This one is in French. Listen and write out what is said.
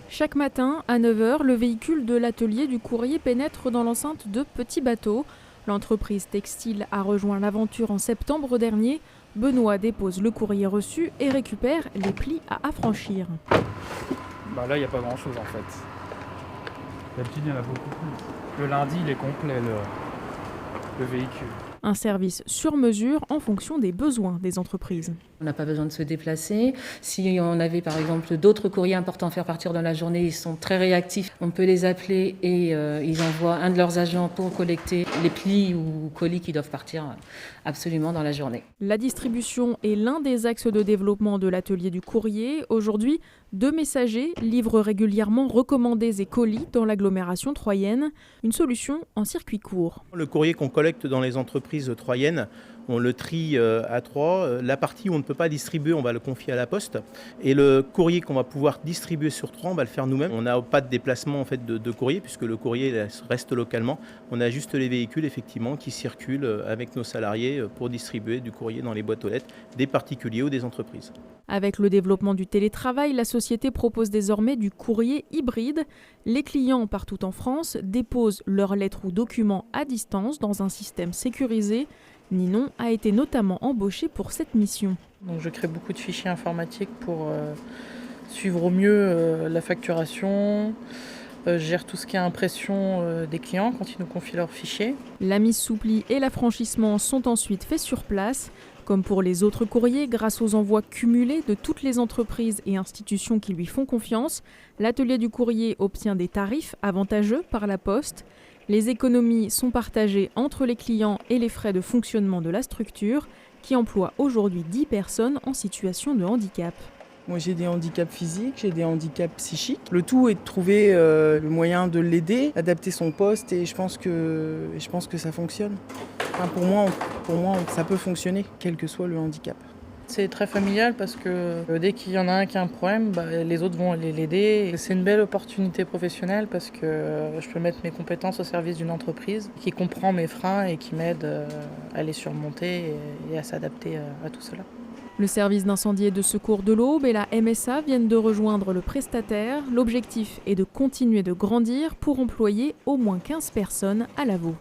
Chaque matin, à 9 h, le véhicule de l'atelier du courrier pénètre dans l'enceinte de Petit Bateau. L'entreprise textile a rejoint l'aventure en septembre dernier. Benoît dépose le courrier reçu et récupère les plis à affranchir. Là, il n'y a pas grand-chose en fait. D'habitude, il y en a beaucoup plus. Le lundi, il est complet, le véhicule. Un service sur mesure en fonction des besoins des entreprises. On n'a pas besoin de se déplacer. Si on avait par exemple d'autres courriers importants à faire partir dans la journée, ils sont très réactifs. On peut les appeler et ils envoient un de leurs agents pour collecter les plis ou colis qui doivent partir absolument dans la journée. La distribution est l'un des axes de développement de l'atelier du courrier. Aujourd'hui, 2 messagers livrent régulièrement recommandés et colis dans l'agglomération troyenne. Une solution en circuit court. Le courrier qu'on collecte dans les entreprises troyennes, on le trie à 3. La partie où on ne peut pas distribuer, on va le confier à la poste. Et le courrier qu'on va pouvoir distribuer sur 3, on va le faire nous-mêmes. On n'a pas de déplacement en fait, de courrier puisque le courrier reste localement. On a juste les véhicules effectivement, qui circulent avec nos salariés pour distribuer du courrier dans les boîtes aux lettres des particuliers ou des entreprises. Avec le développement du télétravail, la société propose désormais du courrier hybride. Les clients partout en France déposent leurs lettres ou documents à distance dans un système sécurisé. Ninon a été notamment embauchée pour cette mission. Donc je crée beaucoup de fichiers informatiques pour suivre au mieux la facturation. Je gère tout ce qui est impression des clients quand ils nous confient leurs fichiers. La mise sous pli et l'affranchissement sont ensuite faits sur place. Comme pour les autres courriers, grâce aux envois cumulés de toutes les entreprises et institutions qui lui font confiance, l'atelier du courrier obtient des tarifs avantageux par la poste. Les économies sont partagées entre les clients et les frais de fonctionnement de la structure, qui emploie aujourd'hui 10 personnes en situation de handicap. Moi j'ai des handicaps physiques, j'ai des handicaps psychiques. Le tout est de trouver le moyen de l'aider, adapter son poste et je pense que ça fonctionne. Enfin, pour moi, ça peut fonctionner, quel que soit le handicap. C'est très familial parce que dès qu'il y en a un qui a un problème, les autres vont aller l'aider. C'est une belle opportunité professionnelle parce que je peux mettre mes compétences au service d'une entreprise qui comprend mes freins et qui m'aide à les surmonter et à s'adapter à tout cela. Le service d'incendie et de secours de l'Aube et la MSA viennent de rejoindre le prestataire. L'objectif est de continuer de grandir pour employer au moins 15 personnes à Lavaux.